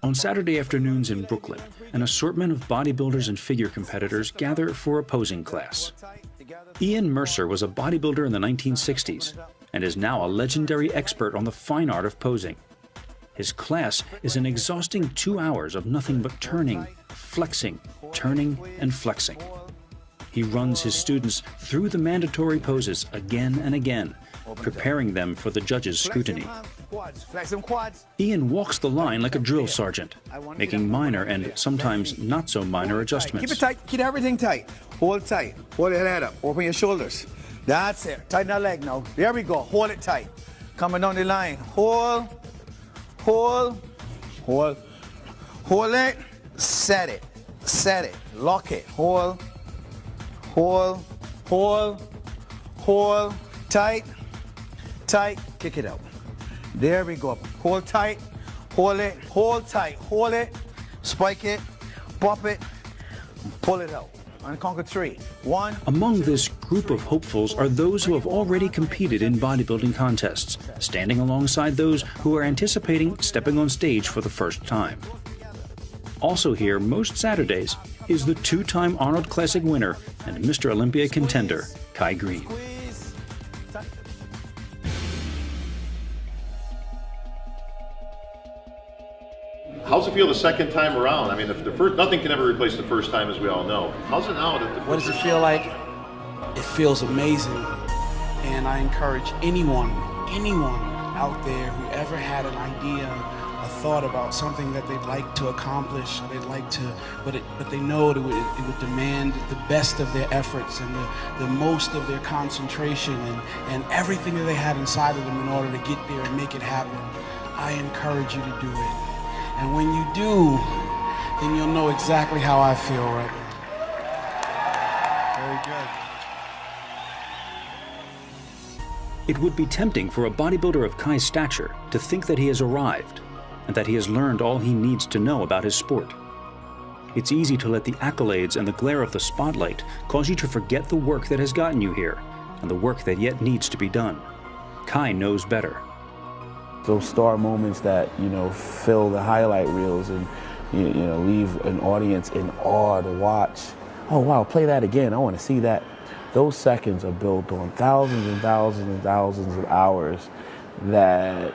On Saturday afternoons in Brooklyn, an assortment of bodybuilders and figure competitors gather for a posing class. Ian Mercer was a bodybuilder in the 1960s and is now a legendary expert on the fine art of posing. His class is an exhausting 2 hours of nothing but turning, flexing, turning, and flexing. He runs his students through the mandatory poses again and again, preparing them for the judges' scrutiny. Ian walks the line like a drill sergeant, making minor and sometimes not so minor adjustments. Keep it tight, keep everything tight. Hold your head up, open your shoulders. That's it, tighten that leg now. There we go, hold it tight. Coming down the line, hold it, set it, lock it, hold, tight, kick it out. There we go. Hold tight, hold it, hold tight, hold it, spike it, pop it, pull it out. And conquer 3. 1. Among this group of hopefuls are those who have already competed in bodybuilding contests, standing alongside those who are anticipating stepping on stage for the first time. Also here most Saturdays is the 2-time Arnold Classic winner and Mr. Olympia contender, Kai Greene. How's it feel the second time around? I mean, the first, nothing can ever replace the first time, as we all know. How's it now? What does it feel like? It feels amazing. And I encourage anyone out there who ever had an idea, a thought about something that they'd like to accomplish, or they'd like to, but they know it would demand the best of their efforts and the most of their concentration and everything that they had inside of them in order to get there and make it happen. I encourage you to do it. And when you do, then you'll know exactly how I feel right now. Very good. It would be tempting for a bodybuilder of Kai's stature to think that he has arrived and that he has learned all he needs to know about his sport. It's easy to let the accolades and the glare of the spotlight cause you to forget the work that has gotten you here and the work that yet needs to be done. Kai knows better. Those star moments that, fill the highlight reels and, leave an audience in awe to watch. Oh, wow, play that again. I want to see that. Those seconds are built on thousands and thousands and thousands of hours that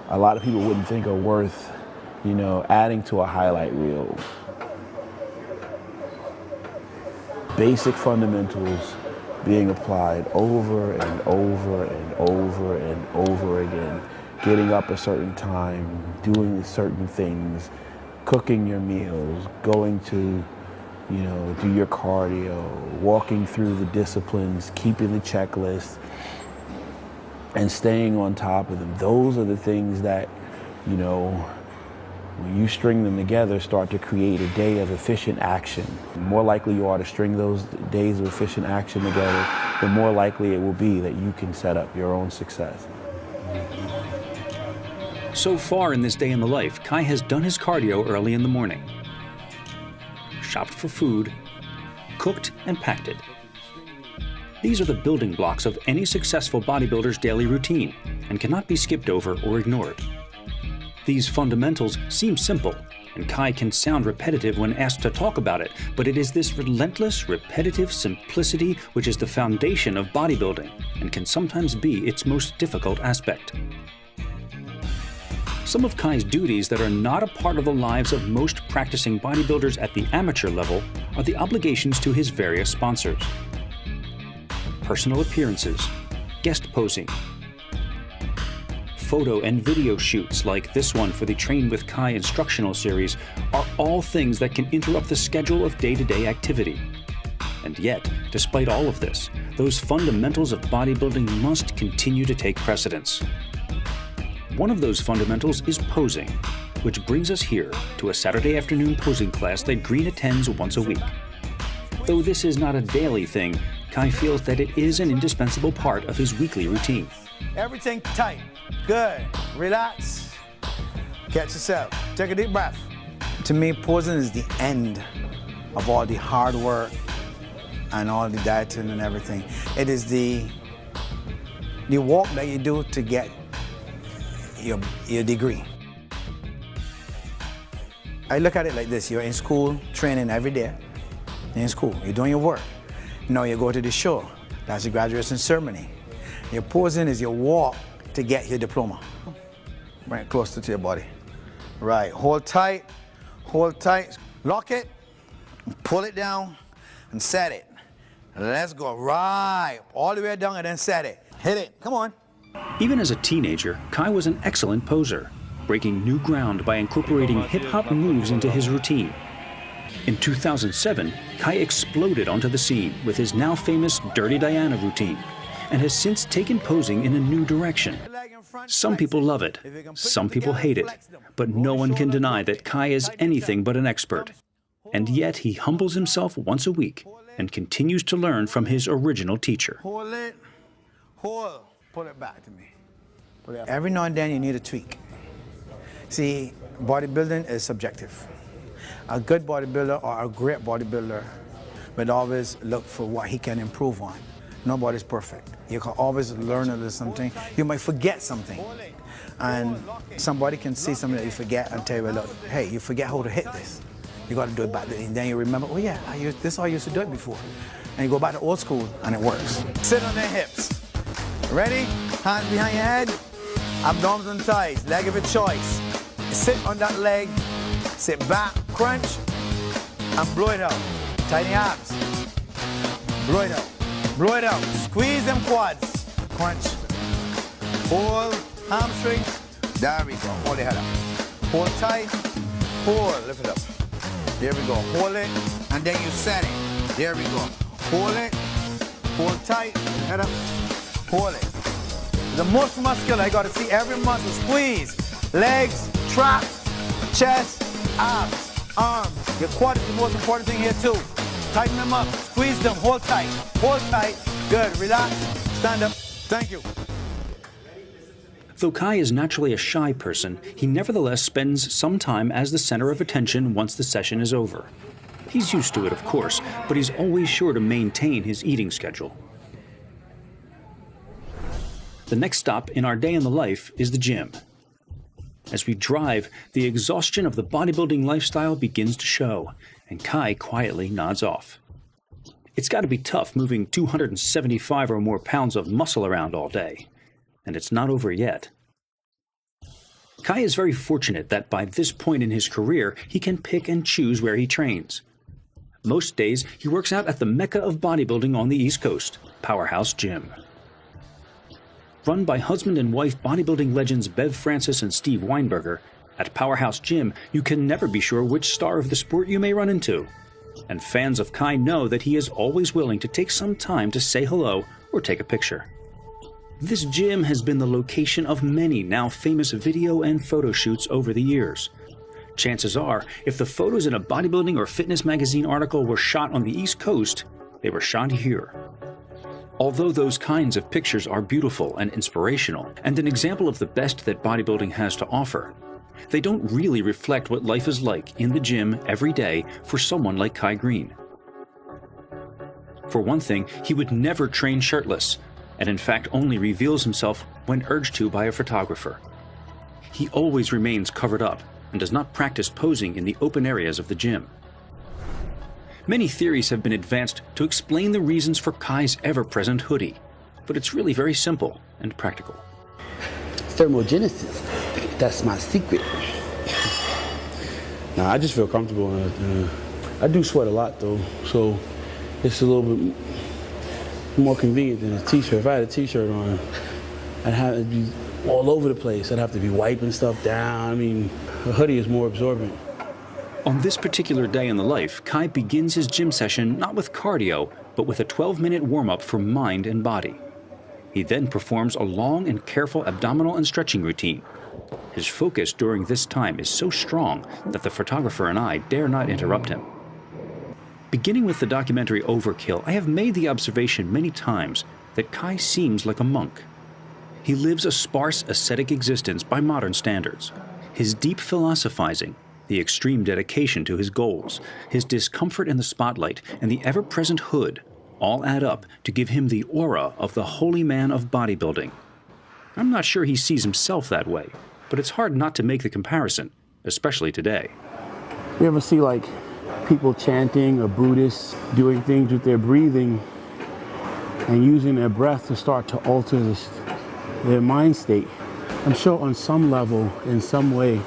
a lot of people wouldn't think are worth, adding to a highlight reel. Basic fundamentals being applied over and over and over and over again. Getting up a certain time, doing certain things, cooking your meals, going to, do your cardio, walking through the disciplines, keeping the checklist, and staying on top of them. Those are the things that, when you string them together, start to create a day of efficient action. The more likely you are to string those days of efficient action together, the more likely it will be that you can set up your own success. So far in this day in the life, Kai has done his cardio early in the morning, shopped for food, cooked and packed it. These are the building blocks of any successful bodybuilder's daily routine and cannot be skipped over or ignored. These fundamentals seem simple, and Kai can sound repetitive when asked to talk about it, but it is this relentless, repetitive simplicity which is the foundation of bodybuilding and can sometimes be its most difficult aspect. Some of Kai's duties that are not a part of the lives of most practicing bodybuilders at the amateur level are the obligations to his various sponsors. Personal appearances, guest posing, photo and video shoots like this one for the Train with Kai instructional series are all things that can interrupt the schedule of day-to-day activity. And yet, despite all of this, those fundamentals of bodybuilding must continue to take precedence. One of those fundamentals is posing, which brings us here to a Saturday afternoon posing class that Greene attends once a week. Though this is not a daily thing, Kai feels that it is an indispensable part of his weekly routine. Everything tight, good, relax, catch yourself, take a deep breath. To me, posing is the end of all the hard work and all the dieting and everything. It is the walk that you do to get your degree. I look at it like this. You're in school, training every day. You're in school, you're doing your work. Now you go to the show. That's your graduation ceremony. Your posing is your walk to get your diploma. Bring it closer to your body. Right, hold tight, lock it, pull it down, and set it. Let's go, right, all the way down and then set it. Hit it, come on. Even as a teenager, Kai was an excellent poser, breaking new ground by incorporating hip-hop moves into his routine. In 2007, Kai exploded onto the scene with his now famous Dirty Diana routine, and has since taken posing in a new direction. Some people love it, some people hate it, but no one can deny that Kai is anything but an expert. And yet he humbles himself once a week and continues to learn from his original teacher. Hold it, pull it back to me. Every now and then you need a tweak. See, bodybuilding is subjective. A good bodybuilder or a great bodybuilder would always look for what he can improve on. Nobody's perfect. You can always learn a little something. You might forget something. And somebody can see something that you forget and tell you, look, hey, you forget how to hit this. You got to do it back then. And then you remember, oh yeah, this is how I used to do it before. And you go back to old school and it works. Sit on their hips. Ready? Hands behind your head. Abdominals and thighs. Leg of your choice. Sit on that leg. Sit back, crunch, and blow it out. Tighten your abs. Blow it out. Blow it out. Squeeze them quads. Crunch. Pull. Hamstring. There we go. Hold your head up. Hold tight. Pull. Lift it up. There we go. Hold it. And then you set it. There we go. Hold it. Hold tight. Head up. Hold it. The most muscular. I got to see every muscle. Squeeze. Legs. Traps. Chest. Abs. Arms. Your quad is the most important thing here too. Tighten them up. Squeeze them. Hold tight. Hold tight. Good. Relax. Stand up. Thank you. Though Kai is naturally a shy person, he nevertheless spends some time as the center of attention once the session is over. He's used to it, of course, but he's always sure to maintain his eating schedule. The next stop in our day in the life is the gym. As we drive, the exhaustion of the bodybuilding lifestyle begins to show, and Kai quietly nods off. It's got to be tough moving 275 or more pounds of muscle around all day. And it's not over yet. Kai is very fortunate that by this point in his career, he can pick and choose where he trains. Most days, he works out at the mecca of bodybuilding on the East Coast, Powerhouse Gym. Run by husband and wife bodybuilding legends Bev Francis and Steve Weinberger, at Powerhouse Gym, you can never be sure which star of the sport you may run into. And fans of Kai know that he is always willing to take some time to say hello or take a picture. This gym has been the location of many now famous video and photo shoots over the years. Chances are, if the photos in a bodybuilding or fitness magazine article were shot on the East Coast, they were shot here. Although those kinds of pictures are beautiful and inspirational, and an example of the best that bodybuilding has to offer, they don't really reflect what life is like in the gym every day for someone like Kai Greene. For one thing, he would never train shirtless, and in fact only reveals himself when urged to by a photographer. He always remains covered up and does not practice posing in the open areas of the gym. Many theories have been advanced to explain the reasons for Kai's ever-present hoodie, but it's really very simple and practical. Thermogenesis, that's my secret. Nah, I just feel comfortable. I do sweat a lot though, so it's a little bit more convenient than a t-shirt. If I had a t-shirt on, I'd have to be all over the place. I'd have to be wiping stuff down. I mean, a hoodie is more absorbent. On this particular day in the life, Kai begins his gym session not with cardio, but with a 12-minute warm-up for mind and body. He then performs a long and careful abdominal and stretching routine. His focus during this time is so strong that the photographer and I dare not interrupt him. Beginning with the documentary Overkill, I have made the observation many times that Kai seems like a monk. He lives a sparse, ascetic existence by modern standards. His deep philosophizing, the extreme dedication to his goals, his discomfort in the spotlight, and the ever-present hood all add up to give him the aura of the holy man of bodybuilding. I'm not sure he sees himself that way, but it's hard not to make the comparison, especially today. You ever see like people chanting or Buddhists doing things with their breathing and using their breath to start to alter their mind state? I'm sure on some level, in some way,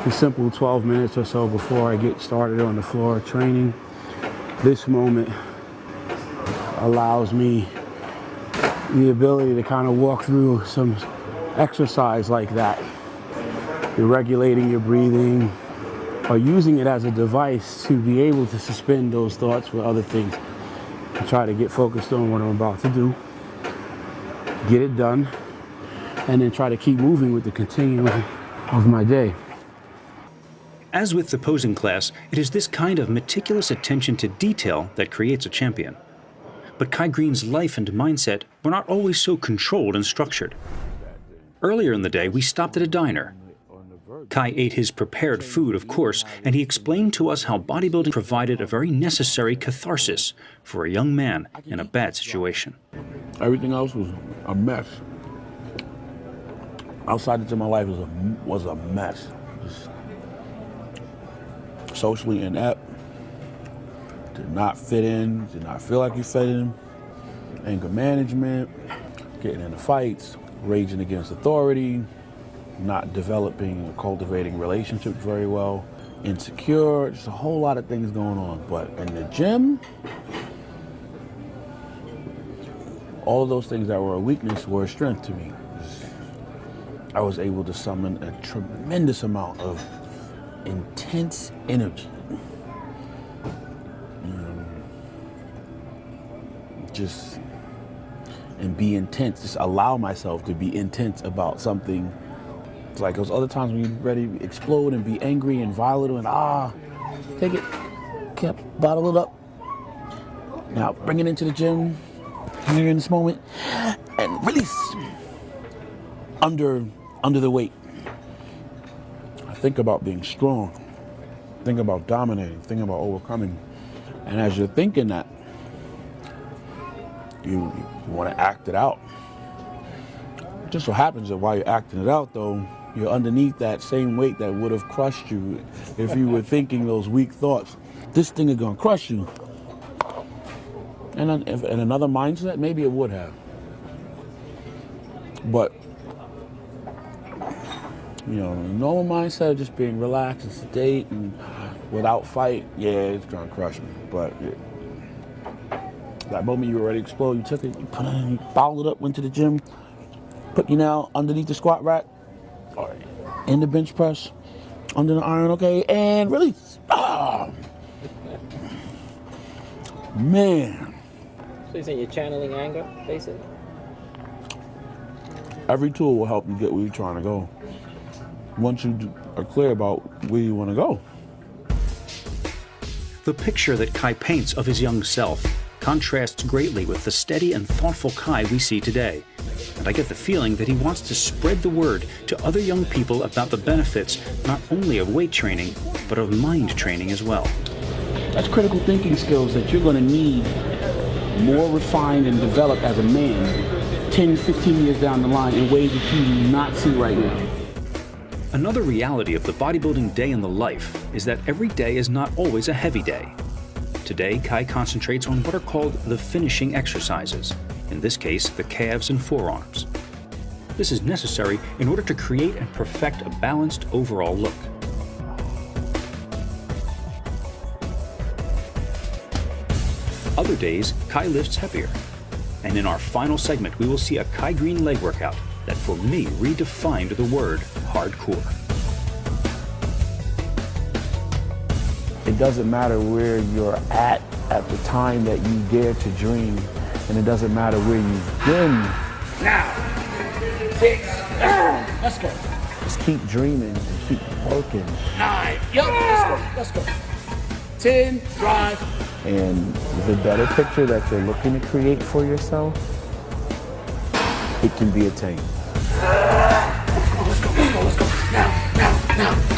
the simple 12 minutes or so before I get started on the floor training, this moment allows me the ability to kind of walk through some exercise like that. You're regulating your breathing or using it as a device to be able to suspend those thoughts for other things and try to get focused on what I'm about to do, get it done, and then try to keep moving with the continuum of my day. As with the posing class, it is this kind of meticulous attention to detail that creates a champion. But Kai Greene's life and mindset were not always so controlled and structured. Earlier in the day, we stopped at a diner. Kai ate his prepared food, of course, and he explained to us how bodybuilding provided a very necessary catharsis for a young man in a bad situation. Everything else was a mess. Outside into my life was a mess. Just socially inept, did not fit in, did not feel like you fit in, anger management, getting into fights, raging against authority, not developing or cultivating relationships very well, insecure, just a whole lot of things going on. But in the gym, all of those things that were a weakness were a strength to me. I was able to summon a tremendous amount of intense energy. And be intense, just allow myself to be intense about something. It's like those other times when you're ready to explode and be angry and violent and take it, kept bottle it up. Now bring it into the gym, here in this moment, and release under the weight. I think about being strong, think about dominating, think about overcoming. And as you're thinking that, you want to act it out. It just so happens that while you're acting it out, though, you're underneath that same weight that would have crushed you if you were thinking those weak thoughts. This thing is going to crush you. And in another mindset, maybe it would have. But, normal mindset of just being relaxed and sedate and without fight, yeah, it's going to crush me. But that moment you were ready to explode, you took it, you put it in, you bottled it up, went to the gym, put you now underneath the squat rack, or in the bench press, under the iron, okay, and release. Man. So you're saying you're channeling anger, basically? Every tool will help you get where you're trying to go. Once you are clear about where you want to go. The picture that Kai paints of his young self contrasts greatly with the steady and thoughtful Kai we see today. And I get the feeling that he wants to spread the word to other young people about the benefits not only of weight training, but of mind training as well. That's critical thinking skills that you're going to need more refined and developed as a man 10, 15 years down the line in ways that you do not see right now. Another reality of the bodybuilding day in the life is that every day is not always a heavy day. Today, Kai concentrates on what are called the finishing exercises, in this case, the calves and forearms. This is necessary in order to create and perfect a balanced overall look. Other days, Kai lifts heavier. And in our final segment, we will see a Kai Greene leg workout that for me redefined the word hardcore. It doesn't matter where you're at the time that you dare to dream, and it doesn't matter where you've been. Now, 6, let's go. Just keep dreaming and keep working. 9, let's go. 10, drive. And the better picture that you're looking to create for yourself, it can be attained. Let's go. Now.